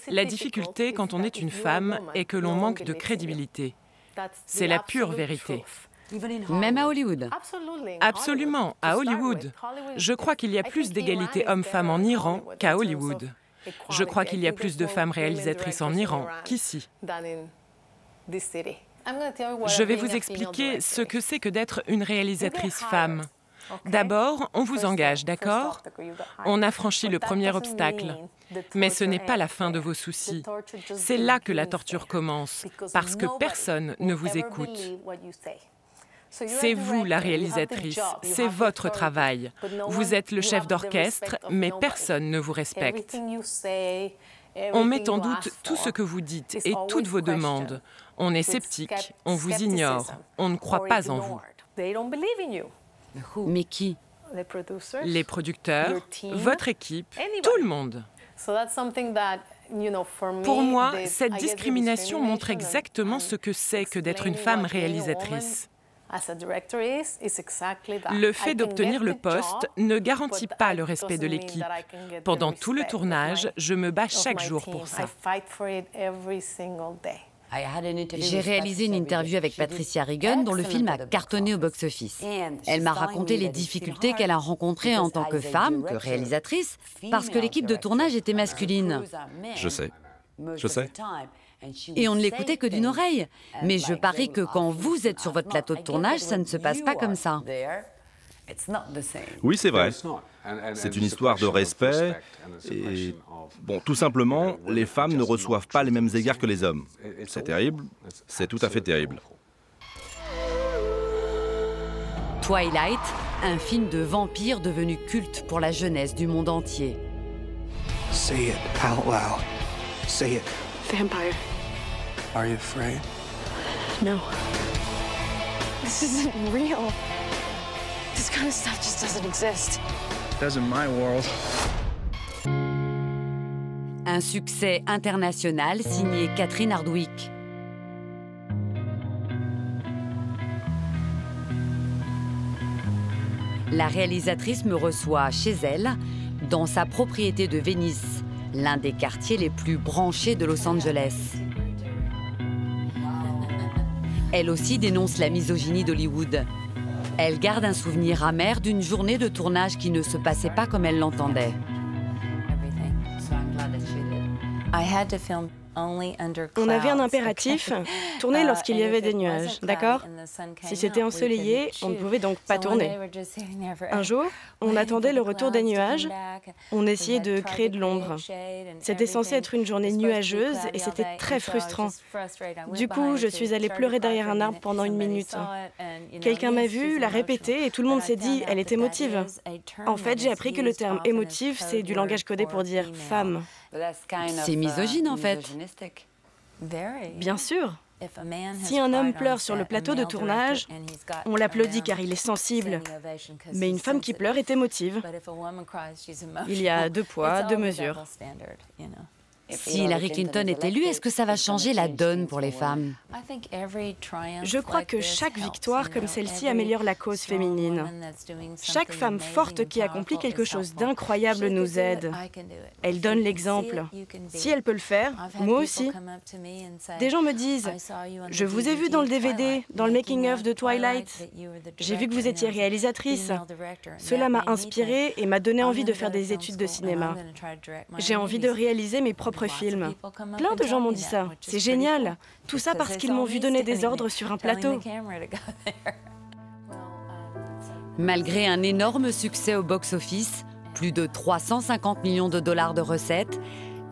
La difficulté quand on est une femme est que l'on manque de crédibilité. C'est la pure vérité. Même à Hollywood? Absolument, à Hollywood. Je crois qu'il y a plus d'égalité hommes-femmes en Iran qu'à Hollywood. Je crois qu'il y a plus de femmes réalisatrices en Iran qu'ici. Je vais vous expliquer ce que c'est que d'être une réalisatrice femme. D'abord, on vous engage, d'accord? On a franchi le premier obstacle. Mais ce n'est pas la fin de vos soucis. C'est là que la torture commence, parce que personne ne vous écoute. C'est vous la réalisatrice, c'est votre travail. Vous êtes le chef d'orchestre, mais personne ne vous respecte. On met en doute tout ce que vous dites et toutes vos demandes. On est sceptique, on vous ignore, on ne croit pas en vous. Mais qui? Les producteurs, votre équipe, tout le monde. Pour moi, cette discrimination montre exactement ce que c'est que d'être une femme réalisatrice. Le fait d'obtenir le poste ne garantit pas le respect de l'équipe. Pendant tout le tournage, je me bats chaque jour pour ça. J'ai réalisé une interview avec Patricia Regan dont le film a cartonné au box-office. Elle m'a raconté les difficultés qu'elle a rencontrées en tant que femme, que réalisatrice, parce que l'équipe de tournage était masculine. Je sais. Je sais. Et on ne l'écoutait que d'une oreille. Mais je parie que quand vous êtes sur votre plateau de tournage, ça ne se passe pas comme ça. Oui, c'est vrai. C'est une histoire de respect et, bon, tout simplement, les femmes ne reçoivent pas les mêmes égards que les hommes. C'est terrible, c'est tout à fait terrible. Twilight, un film de vampires devenu culte pour la jeunesse du monde entier. Say it out loud. Say it. Vampire. Are you afraid? No. This isn't real. This kind of stuff just doesn't exist. It does in my world. Un succès international signé Catherine Hardwicke. La réalisatrice me reçoit chez elle, dans sa propriété de Venice, l'un des quartiers les plus branchés de Los Angeles. Elle aussi dénonce la misogynie d'Hollywood. Elle garde un souvenir amer d'une journée de tournage qui ne se passait pas comme elle l'entendait. On avait un impératif, tourner lorsqu'il y avait des nuages, d'accord? Si c'était ensoleillé, on ne pouvait donc pas tourner. Un jour, on attendait le retour des nuages, on essayait de créer de l'ombre. C'était censé être une journée nuageuse et c'était très frustrant. Du coup, je suis allée pleurer derrière un arbre pendant 1 minute. Quelqu'un m'a vu, l'a répété et tout le monde s'est dit, elle est émotive. En fait, j'ai appris que le terme émotif, c'est du langage codé pour dire femme. C'est misogyne en fait. Bien sûr. Si un homme pleure sur le plateau de tournage, on l'applaudit car il est sensible. Mais une femme qui pleure est émotive. Il y a 2 poids, 2 mesures. Si Hillary Clinton est élue, est-ce que ça va changer la donne pour les femmes? Je crois que chaque victoire comme celle-ci améliore la cause féminine. Chaque femme forte qui accomplit quelque chose d'incroyable nous aide. Elle donne l'exemple. Si elle peut le faire, moi aussi. Des gens me disent « Je vous ai vu dans le DVD, dans le making-of de Twilight. J'ai vu que vous étiez réalisatrice. » Cela m'a inspirée et m'a donné envie de faire des études de cinéma. J'ai envie de réaliser mes propres film. Plein de gens m'ont dit ça. C'est génial. Tout ça parce qu'ils m'ont vu donner des ordres sur un plateau. Malgré un énorme succès au box-office, plus de 350 millions de dollars de recettes,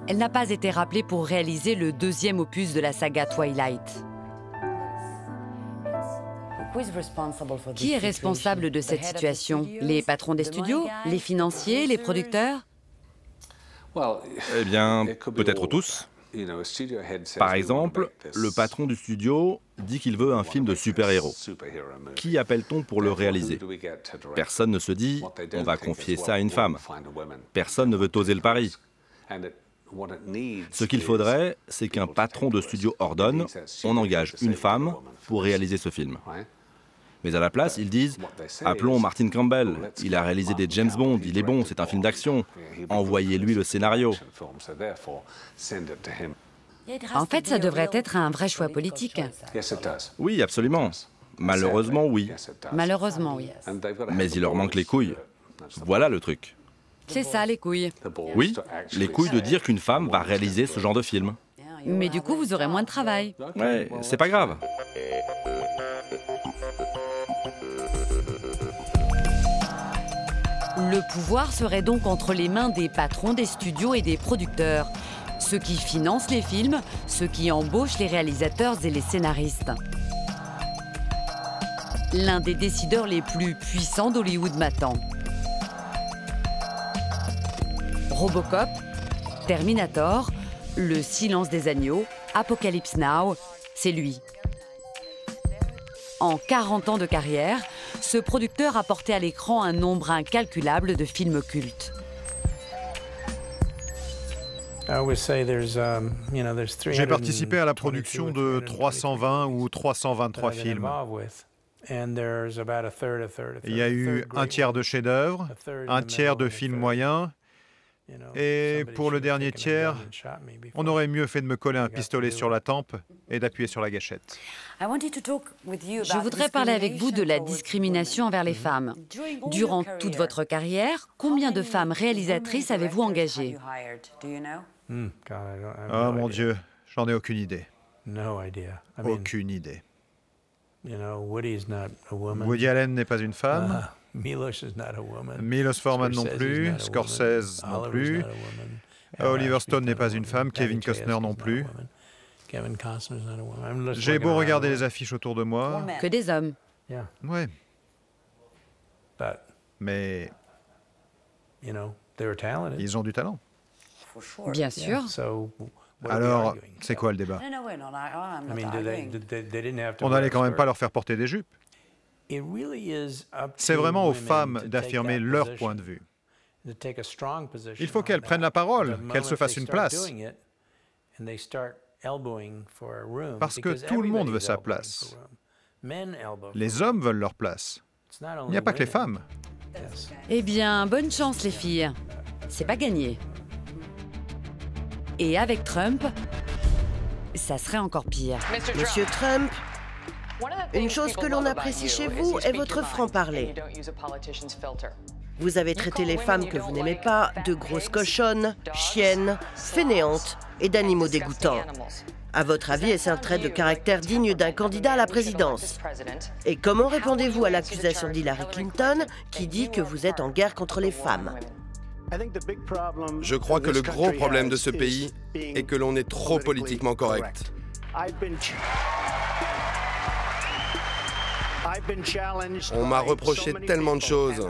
elle n'a pas été rappelée pour réaliser le 2e opus de la saga Twilight. Qui est responsable de cette situation? Les patrons des studios? Les financiers? Les producteurs? Eh bien, peut-être tous. Par exemple, le patron du studio dit qu'il veut un film de super-héros. Qui appelle-t-on pour le réaliser? Personne ne se dit « on va confier ça à une femme ». Personne ne veut oser le pari. Ce qu'il faudrait, c'est qu'un patron de studio ordonne « on engage une femme pour réaliser ce film ». Mais à la place, ils disent « appelons Martin Campbell, il a réalisé des James Bond, il est bon, c'est un film d'action, envoyez-lui le scénario ». En fait, ça devrait être un vrai choix politique. Oui, absolument. Malheureusement, oui. Malheureusement, oui. Mais il leur manque les couilles. Voilà le truc. C'est ça, les couilles. Oui, les couilles de dire qu'une femme va réaliser ce genre de film. Mais du coup, vous aurez moins de travail. Ouais, c'est pas grave. Le pouvoir serait donc entre les mains des patrons des studios et des producteurs, ceux qui financent les films, ceux qui embauchent les réalisateurs et les scénaristes. l'un des décideurs les plus puissants d'Hollywood m'attend. Robocop, Terminator, Le Silence des agneaux, Apocalypse Now, c'est lui. En 40 ans de carrière, ce producteur a porté à l'écran un nombre incalculable de films cultes. J'ai participé à la production de 320 ou 323 films. Il y a eu un tiers de chefs-d'œuvre, un tiers de films moyens, et pour le dernier tiers, on aurait mieux fait de me coller un pistolet sur la tempe et d'appuyer sur la gâchette. Je voudrais parler avec vous de la discrimination envers les femmes. Durant toute votre carrière, combien de femmes réalisatrices avez-vous engagées? Oh mon Dieu, j'en ai aucune idée. Aucune idée. Woody Allen n'est pas une femme. Milos Forman non plus. Scorsese non plus. Oliver Stone n'est pas une femme. Kevin Costner non plus. J'ai beau regarder les affiches autour de moi. Que des hommes. Ouais. Mais ils ont du talent. Bien sûr. Alors, c'est quoi le débat? On n'allait quand même pas leur faire porter des jupes. C'est vraiment aux femmes d'affirmer leur point de vue. Il faut qu'elles prennent la parole, qu'elles se fassent une place. Parce que tout le monde veut sa place. Les hommes veulent leur place. Il n'y a pas que les femmes. Eh bien, bonne chance les filles. C'est pas gagné. Et avec Trump, ça serait encore pire. Monsieur Trump, une chose que l'on apprécie chez vous est votre franc-parler. Vous avez traité les femmes que vous n'aimez pas de grosses cochonnes, chiennes, fainéantes et d'animaux dégoûtants. À votre avis, est-ce un trait de caractère digne d'un candidat à la présidence? Et comment répondez-vous à l'accusation d'Hillary Clinton qui dit que vous êtes en guerre contre les femmes? Je crois que le gros problème de ce pays est que l'on est trop politiquement correct. On m'a reproché tellement de choses.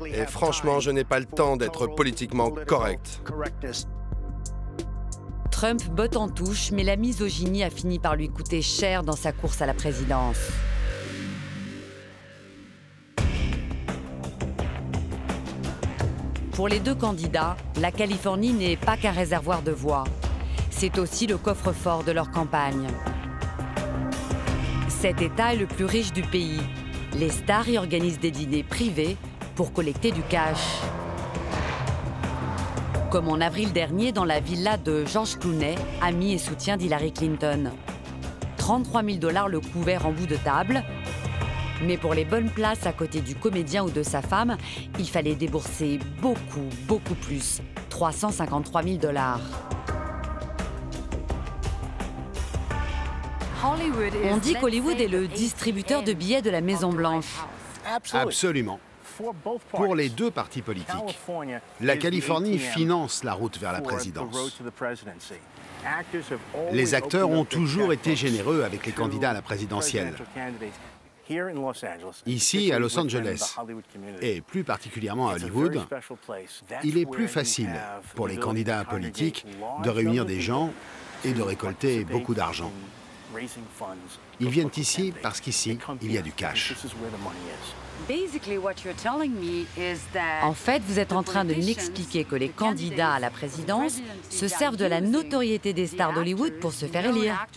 Et franchement, je n'ai pas le temps d'être politiquement correct. Trump botte en touche, mais la misogynie a fini par lui coûter cher dans sa course à la présidence. Pour les deux candidats, la Californie n'est pas qu'un réservoir de voix. C'est aussi le coffre-fort de leur campagne. Cet État est le plus riche du pays. Les stars y organisent des dîners privés pour collecter du cash. Comme en avril dernier dans la villa de George Clooney, ami et soutien d'Hillary Clinton. 33 000 $ le couvert en bout de table. Mais pour les bonnes places à côté du comédien ou de sa femme, il fallait débourser beaucoup plus. 353 000 $. On dit qu'Hollywood est le distributeur de billets de la Maison-Blanche. Absolument. Pour les deux partis politiques, la Californie finance la route vers la présidence. Les acteurs ont toujours été généreux avec les candidats à la présidentielle. Ici, à Los Angeles, et plus particulièrement à Hollywood, il est plus facile pour les candidats politiques de réunir des gens et de récolter beaucoup d'argent. Ils viennent ici parce qu'ici, il y a du cash. En fait, vous êtes en train de m'expliquer que les candidats à la présidence se servent de la notoriété des stars d'Hollywood pour se faire élire.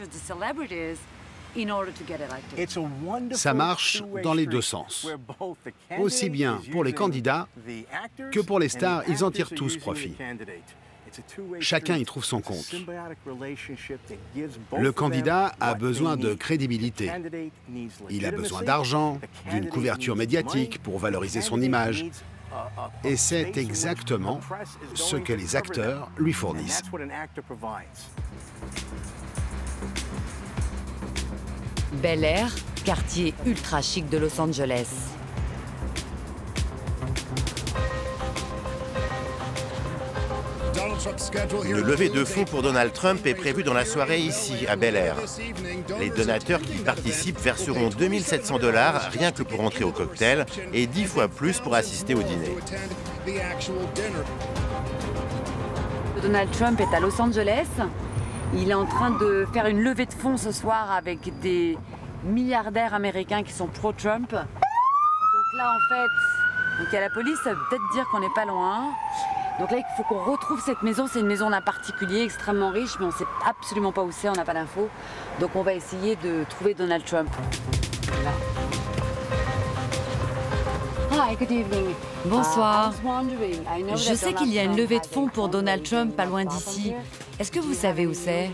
Ça marche dans les deux sens. Aussi bien pour les candidats que pour les stars, ils en tirent tous profit. Chacun y trouve son compte. Le candidat a besoin de crédibilité. Il a besoin d'argent, d'une couverture médiatique pour valoriser son image. Et c'est exactement ce que les acteurs lui fournissent. Bel Air, quartier ultra chic de Los Angeles. Une levée de fonds pour Donald Trump est prévue dans la soirée ici, à Bel Air. Les donateurs qui y participent verseront 2 700 $ rien que pour entrer au cocktail et 10 fois plus pour assister au dîner. Donald Trump est à Los Angeles. Il est en train de faire une levée de fonds ce soir avec des milliardaires américains qui sont pro-Trump. Donc là, en fait, il y a la police, ça veut peut-être dire qu'on n'est pas loin. Donc là, il faut qu'on retrouve cette maison. C'est une maison d'un particulier extrêmement riche, mais on ne sait absolument pas où c'est, on n'a pas d'infos. Donc on va essayer de trouver Donald Trump. Voilà. Hi, good evening. Bonsoir. Je sais qu'il y a une levée de fonds pour Donald Trump pas loin d'ici. Est-ce que vous savez où c'est?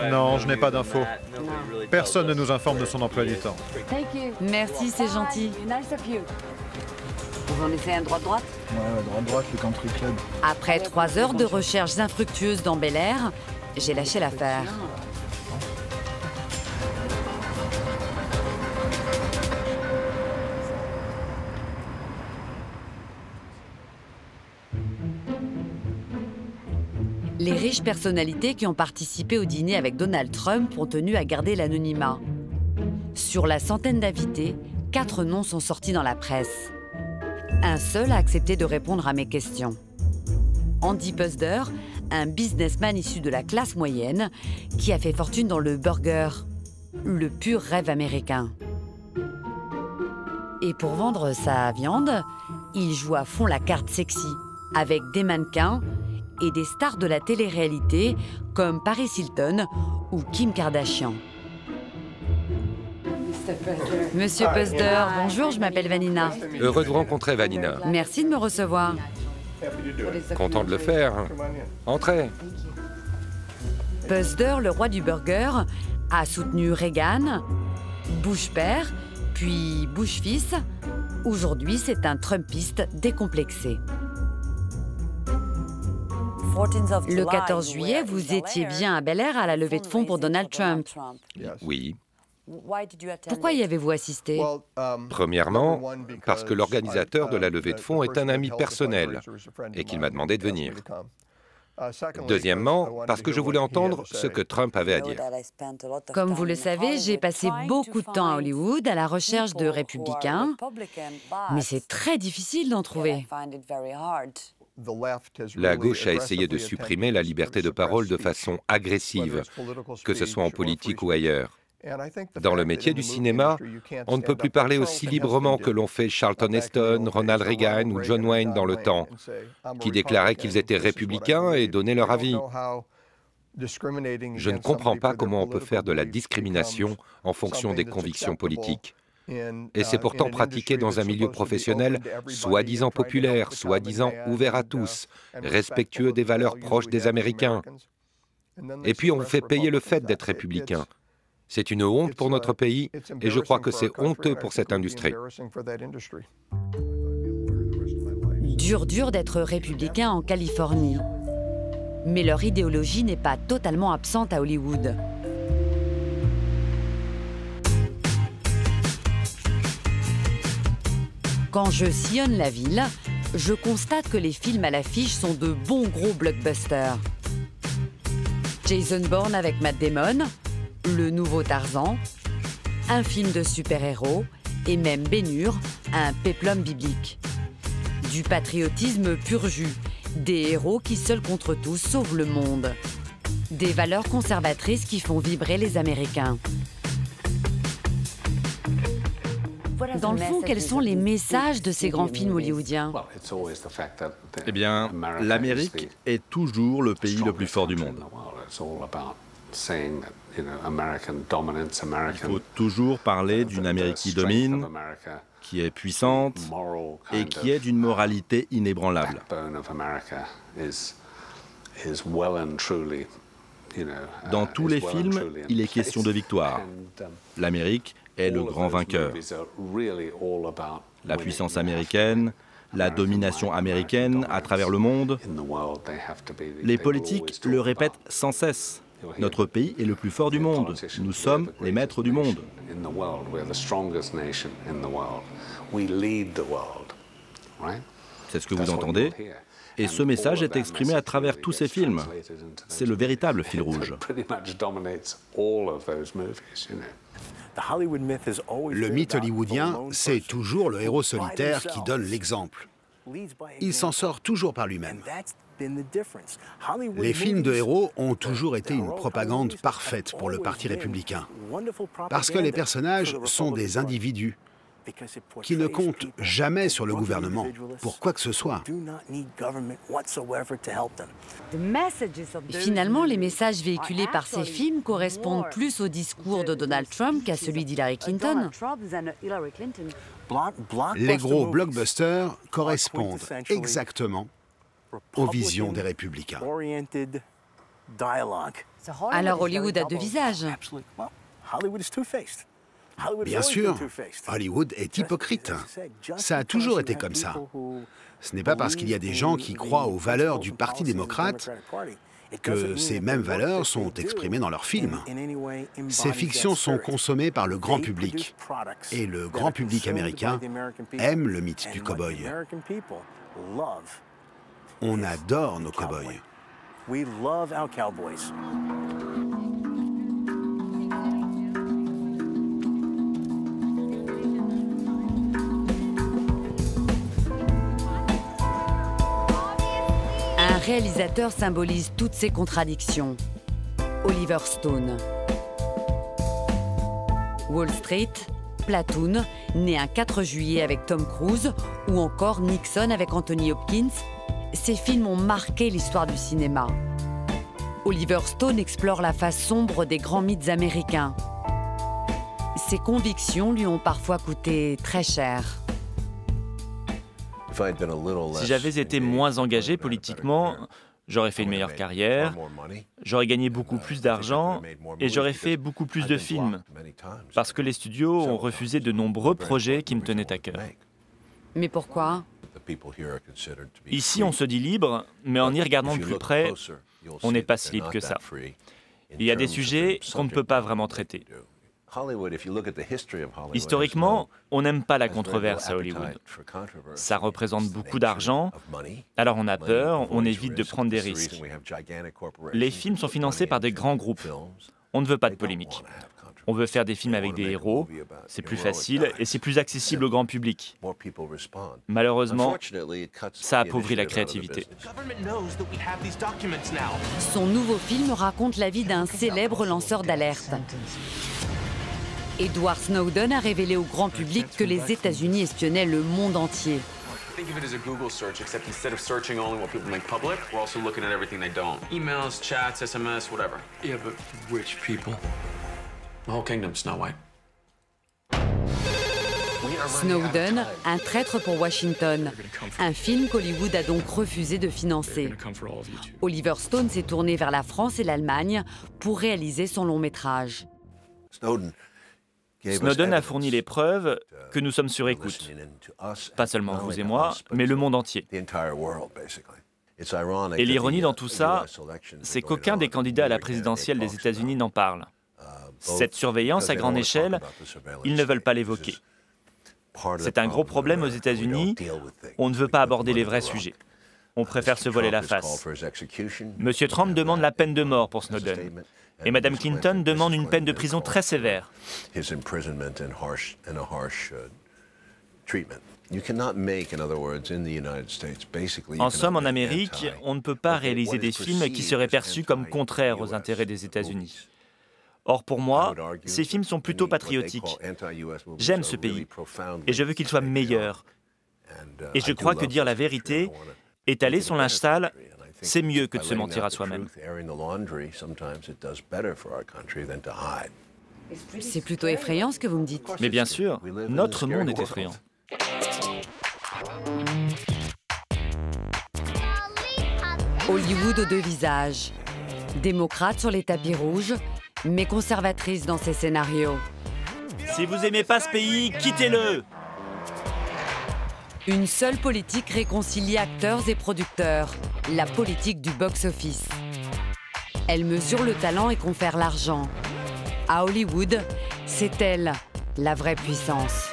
Non, je n'ai pas d'infos. Personne ne nous informe de son emploi du temps. Merci, c'est gentil. On essaie un droite-droite? Ouais, droite-droite, le country club. Après 3 heures de recherches infructueuses dans Bel Air, j'ai lâché l'affaire. Les riches personnalités qui ont participé au dîner avec Donald Trump ont tenu à garder l'anonymat. Sur la centaine d'invités, 4 noms sont sortis dans la presse. Un seul a accepté de répondre à mes questions. Andy Puzder, un businessman issu de la classe moyenne qui a fait fortune dans le burger, le pur rêve américain. Et pour vendre sa viande, il joue à fond la carte sexy, avec des mannequins et des stars de la télé-réalité comme Paris Hilton ou Kim Kardashian. Monsieur Puzder, bonjour, je m'appelle Vanina. Heureux de vous rencontrer, Vanina. Merci de me recevoir. Content de le faire. Entrez. Puzder, le roi du burger, a soutenu Reagan, Bush père, puis Bush fils. Aujourd'hui, c'est un Trumpiste décomplexé. Le 14 juillet, vous étiez bien à Bel Air à la levée de fonds pour Donald Trump. Oui. Pourquoi y avez-vous assisté? Premièrement, parce que l'organisateur de la levée de fonds est un ami personnel et qu'il m'a demandé de venir. Deuxièmement, parce que je voulais entendre ce que Trump avait à dire. Comme vous le savez, j'ai passé beaucoup de temps à Hollywood à la recherche de républicains, mais c'est très difficile d'en trouver. La gauche a essayé de supprimer la liberté de parole de façon agressive, que ce soit en politique ou ailleurs. Dans le métier du cinéma, on ne peut plus parler aussi librement que l'ont fait Charlton Heston, Ronald Reagan ou John Wayne dans le temps, qui déclaraient qu'ils étaient républicains et donnaient leur avis. Je ne comprends pas comment on peut faire de la discrimination en fonction des convictions politiques. Et c'est pourtant pratiqué dans un milieu professionnel soi-disant populaire, soi-disant ouvert à tous, respectueux des valeurs proches des Américains. Et puis on vous fait payer le fait d'être républicain. C'est une honte pour notre pays et je crois que c'est honteux pour cette industrie. Dur d'être républicain en Californie. Mais leur idéologie n'est pas totalement absente à Hollywood. Quand je sillonne la ville, je constate que les films à l'affiche sont de bons gros blockbusters. Jason Bourne avec Matt Damon, le nouveau Tarzan, un film de super-héros et même Ben-Hur, un péplum biblique. Du patriotisme pur jus, des héros qui seuls contre tous sauvent le monde. Des valeurs conservatrices qui font vibrer les Américains. Dans le fond, quels sont les messages de ces grands films hollywoodiens? Eh bien, l'Amérique est toujours le pays le plus fort du monde. Il faut toujours parler d'une Amérique qui domine, qui est puissante et qui est d'une moralité inébranlable. Dans tous les films, il est question de victoire. L'Amérique est le grand vainqueur. La puissance américaine, la domination américaine à travers le monde. Les politiques le répètent sans cesse. Notre pays est le plus fort du monde. Nous sommes les maîtres du monde. C'est ce que vous entendez. Et ce message est exprimé à travers tous ces films. C'est le véritable fil rouge. Le mythe hollywoodien, c'est toujours le héros solitaire qui donne l'exemple. Il s'en sort toujours par lui-même. Les films de héros ont toujours été une propagande parfaite pour le Parti républicain. Parce que les personnages sont des individus qui ne comptent jamais sur le gouvernement pour quoi que ce soit. Finalement, les messages véhiculés par ces films correspondent plus au discours de Donald Trump qu'à celui d'Hillary Clinton. Les gros blockbusters correspondent exactement aux visions des républicains. Alors Hollywood a deux visages. Bien sûr, Hollywood est hypocrite. Ça a toujours été comme ça. Ce n'est pas parce qu'il y a des gens qui croient aux valeurs du Parti démocrate que ces mêmes valeurs sont exprimées dans leurs films. Ces fictions sont consommées par le grand public. Et le grand public américain aime le mythe du cow-boy. On adore nos cow-boys. Un réalisateur symbolise toutes ces contradictions. Oliver Stone. Wall Street, Platoon, né un 4 juillet avec Tom Cruise, ou encore Nixon avec Anthony Hopkins, ces films ont marqué l'histoire du cinéma. Oliver Stone explore la face sombre des grands mythes américains. Ses convictions lui ont parfois coûté très cher. Si j'avais été moins engagé politiquement, j'aurais fait une meilleure carrière, j'aurais gagné beaucoup plus d'argent et j'aurais fait beaucoup plus de films, parce que les studios ont refusé de nombreux projets qui me tenaient à cœur. Mais pourquoi? Ici, on se dit libre, mais en y regardant de plus près, on n'est pas si libre que ça. Il y a des sujets qu'on ne peut pas vraiment traiter. Historiquement, on n'aime pas la controverse à Hollywood. Ça représente beaucoup d'argent, alors on a peur, on évite de prendre des risques. Les films sont financés par des grands groupes. On ne veut pas de polémique. On veut faire des films avec des héros, c'est plus facile et c'est plus accessible au grand public. Malheureusement, ça appauvrit la créativité. Son nouveau film raconte la vie d'un célèbre lanceur d'alerte. Edward Snowden a révélé au grand public que les États-Unis espionnaient le monde entier. Think of it as a Google search, except instead of searching only what people make public, we're also looking at everything they don't. Emails, chats, SMS, whatever. Yeah, but which people? The whole kingdom, Snow White. Snowden, un traître pour Washington. Un film qu'Hollywood a donc refusé de financer. Oliver Stone s'est tourné vers la France et l'Allemagne pour réaliser son long métrage. Snowden a fourni les preuves que nous sommes sur écoute. Pas seulement vous et moi, mais le monde entier. Et l'ironie dans tout ça, c'est qu'aucun des candidats à la présidentielle des États-Unis n'en parle. Cette surveillance à grande échelle, ils ne veulent pas l'évoquer. C'est un gros problème aux États-Unis. On ne veut pas aborder les vrais sujets. On préfère se voiler la face. Monsieur Trump demande la peine de mort pour Snowden. Et Madame Clinton demande une peine de prison très sévère. En somme, en Amérique, on ne peut pas réaliser des films qui seraient perçus comme contraires aux intérêts des États-Unis. Or, pour moi, ces films sont plutôt patriotiques. J'aime ce pays et je veux qu'il soit meilleur. Et je crois que dire la vérité, étaler son linge sale, c'est mieux que de se mentir à soi-même. C'est plutôt effrayant ce que vous me dites. Mais bien sûr, notre monde est effrayant. Hollywood aux deux visages. Démocrate sur les tapis rouges, mais conservatrice dans ses scénarios. Si vous aimez pas ce pays, quittez-le! Une seule politique réconcilie acteurs et producteurs, la politique du box-office. Elle mesure le talent et confère l'argent. À Hollywood, c'est elle, la vraie puissance.